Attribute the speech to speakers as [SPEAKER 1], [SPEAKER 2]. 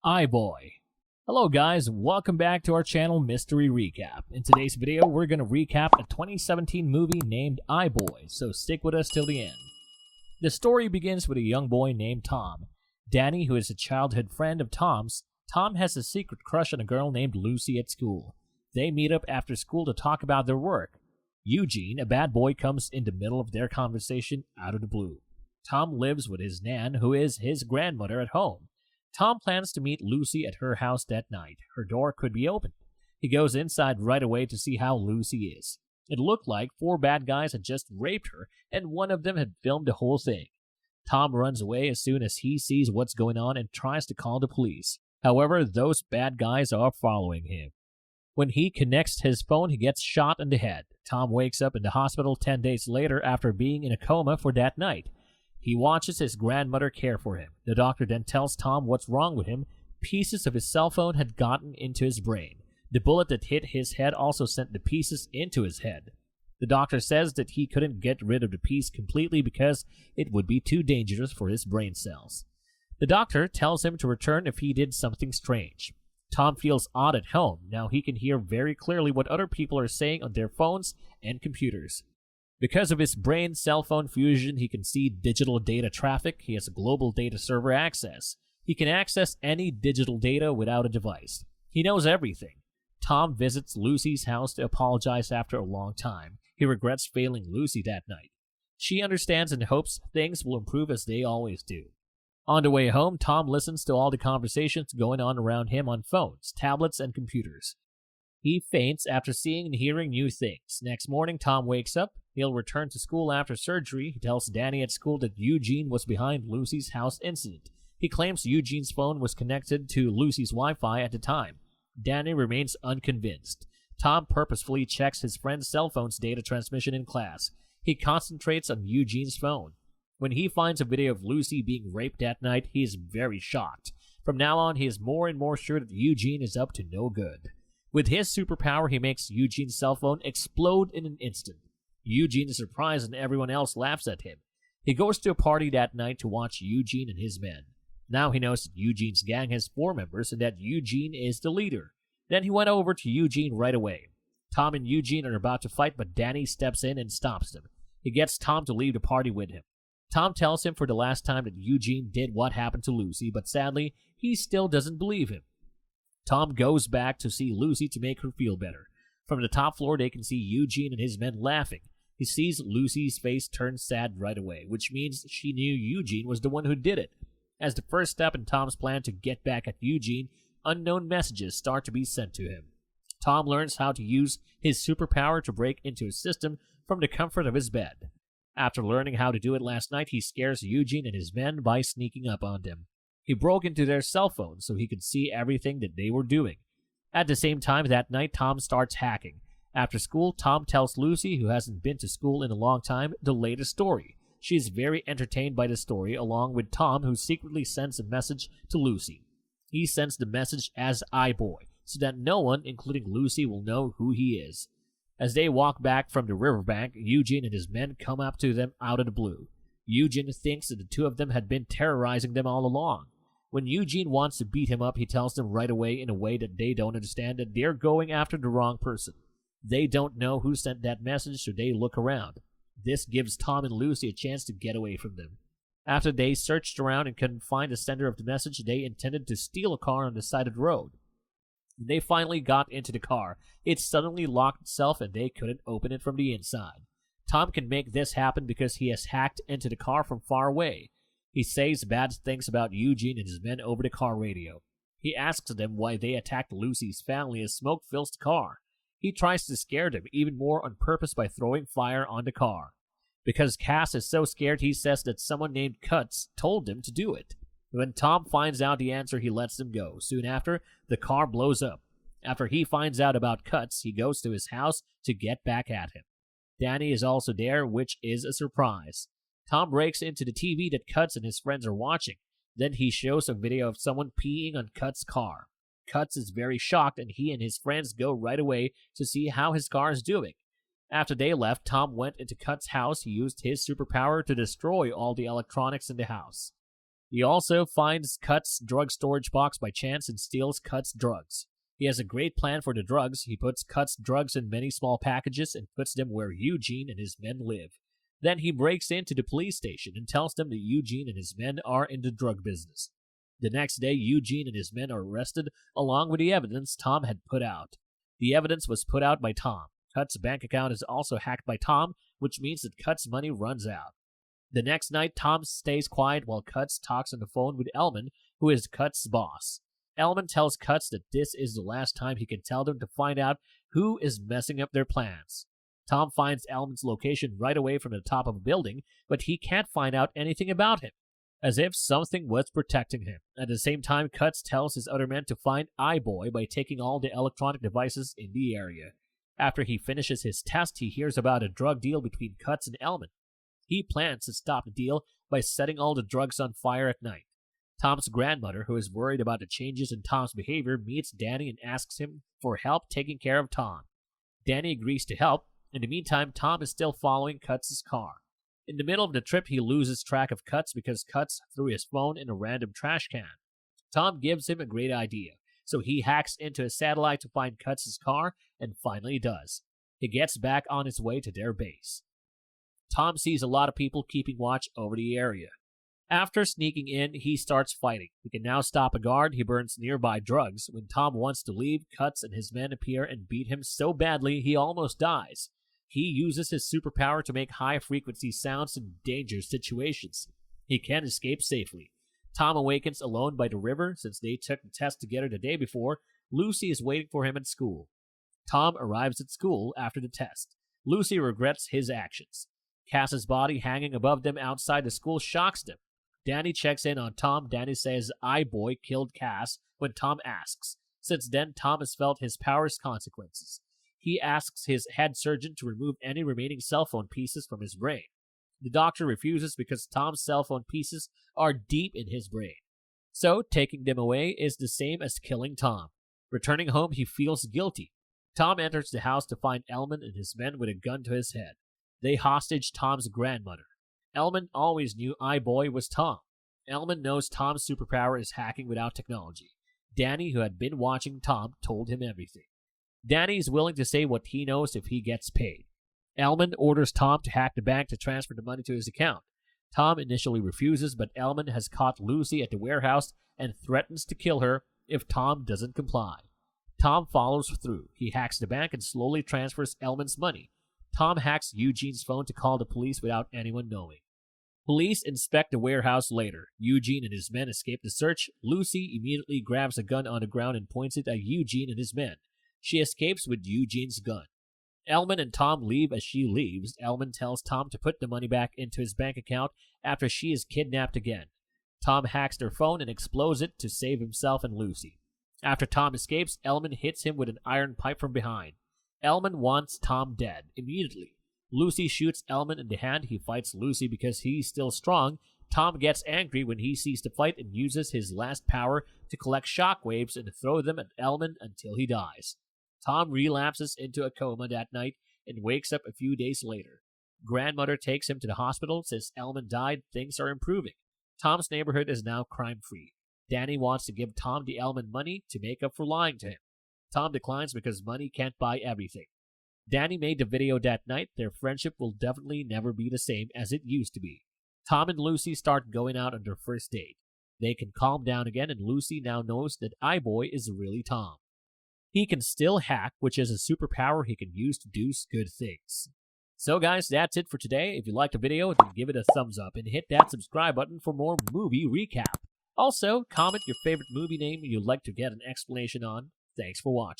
[SPEAKER 1] iboy. Hello guys, welcome back to our channel Mystery Recap. In today's video, we're going to recap a 2017 movie named iboy, so stick with us till the end. The story begins with a young boy named Tom. Danny, who is a childhood friend of Tom's, Tom has a secret crush on a girl named Lucy at school. They meet up after school to talk about their work. Eugene, a bad boy, comes in the middle of their conversation out of the blue. Tom lives with his nan, who is his grandmother, at home. Tom plans to meet Lucy at her house that night. Her door could be opened. He goes inside right away to see how Lucy is. It looked like 4 bad guys had just raped her, and one of them had filmed the whole thing. Tom runs away as soon as he sees what's going on and tries to call the police. However, those bad guys are following him. When he connects his phone, he gets shot in the head. Tom wakes up in the hospital 10 days later after being in a coma for that night. He watches his grandmother care for him. The doctor then tells Tom what's wrong with him. Pieces of his cell phone had gotten into his brain. The bullet that hit his head also sent the pieces into his head. The doctor says that he couldn't get rid of the piece completely because it would be too dangerous for his brain cells. The doctor tells him to return if he did something strange. Tom feels odd at home. Now he can hear very clearly what other people are saying on their phones and computers. Because of his brain cell phone fusion, he can see digital data traffic. He has a global data server access. He can access any digital data without a device. He knows everything. Tom visits Lucy's house to apologize after a long time. He regrets failing Lucy that night. She understands and hopes things will improve as they always do. On the way home, Tom listens to all the conversations going on around him on phones, tablets, and computers. He faints after seeing and hearing new things. Next morning, Tom wakes up. He'll return to school after surgery. He tells Danny at school that Eugene was behind Lucy's house incident. He claims Eugene's phone was connected to Lucy's Wi-Fi at the time. Danny remains unconvinced. Tom purposefully checks his friend's cell phone's data transmission in class. He concentrates on Eugene's phone. When he finds a video of Lucy being raped that night, he is very shocked. From now on, he is more and more sure that Eugene is up to no good. With his superpower, he makes Eugene's cell phone explode in an instant. Eugene is surprised and everyone else laughs at him. He goes to a party that night to watch Eugene and his men. Now he knows that Eugene's gang has 4 members and that Eugene is the leader. Then he went over to Eugene right away. Tom and Eugene are about to fight, but Danny steps in and stops them. He gets Tom to leave the party with him. Tom tells him for the last time that Eugene did what happened to Lucy, but sadly, he still doesn't believe him. Tom goes back to see Lucy to make her feel better. From the top floor, they can see Eugene and his men laughing. He sees Lucy's face turn sad right away, which means she knew Eugene was the one who did it. As the first step in Tom's plan to get back at Eugene, unknown messages start to be sent to him. Tom learns how to use his superpower to break into his system from the comfort of his bed. After learning how to do it last night, he scares Eugene and his men by sneaking up on them. He broke into their cell phones so he could see everything that they were doing. At the same time that night, Tom starts hacking. After school, Tom tells Lucy, who hasn't been to school in a long time, the latest story. She is very entertained by the story, along with Tom, who secretly sends a message to Lucy. He sends the message as iboy, so that no one, including Lucy, will know who he is. As they walk back from the riverbank, Eugene and his men come up to them out of the blue. Eugene thinks that the 2 of them had been terrorizing them all along. When Eugene wants to beat him up, he tells them right away in a way that they don't understand that they're going after the wrong person. They don't know who sent that message, so they look around. This gives Tom and Lucy a chance to get away from them. After they searched around and couldn't find the sender of the message, they intended to steal a car on the side of the road. When they finally got into the car, it suddenly locked itself and they couldn't open it from the inside. Tom can make this happen because he has hacked into the car from far away. He says bad things about Eugene and his men over the car radio. He asks them why they attacked Lucy's family as smoke fills the car. He tries to scare them even more on purpose by throwing fire on the car. Because Cass is so scared, he says that someone named Cuts told him to do it. When Tom finds out the answer, he lets them go. Soon after, the car blows up. After he finds out about Cuts, he goes to his house to get back at him. Danny is also there, which is a surprise. Tom breaks into the TV that Cuts and his friends are watching. Then he shows a video of someone peeing on Cuts' car. Cuts is very shocked, and he and his friends go right away to see how his car is doing. After they left, Tom went into Cuts' house. He used his superpower to destroy all the electronics in the house. He also finds Cut's drug storage box by chance and steals Cut's drugs. He has a great plan for the drugs. He puts Cut's drugs in many small packages and puts them where Eugene and his men live. Then he breaks into the police station and tells them that Eugene and his men are in the drug business. The next day, Eugene and his men are arrested along with the evidence Tom had put out. The evidence was put out by Tom. Cut's bank account is also hacked by Tom, which means that Cut's money runs out. The next night, Tom stays quiet while Cutts talks on the phone with Elman, who is Cut's boss. Elman tells Cutts that this is the last time he can tell them to find out who is messing up their plans. Tom finds Elman's location right away from the top of a building, but he can't find out anything about him, as if something was protecting him. At the same time, Cutts tells his other men to find iboy by taking all the electronic devices in the area. After he finishes his test, he hears about a drug deal between Cutts and Elman. He plans to stop the deal by setting all the drugs on fire at night. Tom's grandmother, who is worried about the changes in Tom's behavior, meets Danny and asks him for help taking care of Tom. Danny agrees to help. In the meantime, Tom is still following Cutts' car. In the middle of the trip, he loses track of Cutts because Cutts threw his phone in a random trash can. Tom gives him a great idea, so he hacks into a satellite to find Cutts' car and finally does. He gets back on his way to their base. Tom sees a lot of people keeping watch over the area. After sneaking in, he starts fighting. He can now stop a guard. He burns nearby drugs. When Tom wants to leave, Cutts and his men appear and beat him so badly he almost dies. He uses his superpower to make high-frequency sounds in dangerous situations. He can escape safely. Tom awakens alone by the river. Since they took the test together the day before, Lucy is waiting for him at school. Tom arrives at school after the test. Lucy regrets his actions. Cass's body hanging above them outside the school shocks them. Danny checks in on Tom. Danny says iboy killed Cass when Tom asks. Since then, Tom has felt his power's consequences. He asks his head surgeon to remove any remaining cell phone pieces from his brain. The doctor refuses because Tom's cell phone pieces are deep in his brain. So, taking them away is the same as killing Tom. Returning home, he feels guilty. Tom enters the house to find Elman and his men with a gun to his head. They hostage Tom's grandmother. Elman always knew iboy was Tom. Elman knows Tom's superpower is hacking without technology. Danny, who had been watching Tom, told him everything. Danny is willing to say what he knows if he gets paid. Elman orders Tom to hack the bank to transfer the money to his account. Tom initially refuses, but Elman has caught Lucy at the warehouse and threatens to kill her if Tom doesn't comply. Tom follows through. He hacks the bank and slowly transfers Elman's money. Tom hacks Eugene's phone to call the police without anyone knowing. Police inspect the warehouse later. Eugene and his men escape the search. Lucy immediately grabs a gun on the ground and points it at Eugene and his men. She escapes with Eugene's gun. Elman and Tom leave. As she leaves, Elman tells Tom to put the money back into his bank account after she is kidnapped again. Tom hacks their phone and explodes it to save himself and Lucy. After Tom escapes, Elman hits him with an iron pipe from behind. Elman wants Tom dead immediately. Lucy shoots Elman in the hand. He fights Lucy because he's still strong. Tom gets angry when he sees the fight and uses his last power to collect shockwaves and throw them at Elman until he dies. Tom relapses into a coma that night and wakes up a few days later. Grandmother takes him to the hospital. Since Elman died, things are improving. Tom's neighborhood is now crime-free. Danny wants to give Tom the Elman money to make up for lying to him. Tom declines because money can't buy everything. Danny made the video that night. Their friendship will definitely never be the same as it used to be. Tom and Lucy start going out on their first date. They can calm down again, and Lucy now knows that iboy is really Tom. He can still hack, which is a superpower he can use to do good things. So guys, that's it for today. If you liked the video, then give it a thumbs up and hit that subscribe button for more movie recap. Also, comment your favorite movie name you'd like to get an explanation on. Thanks for watching.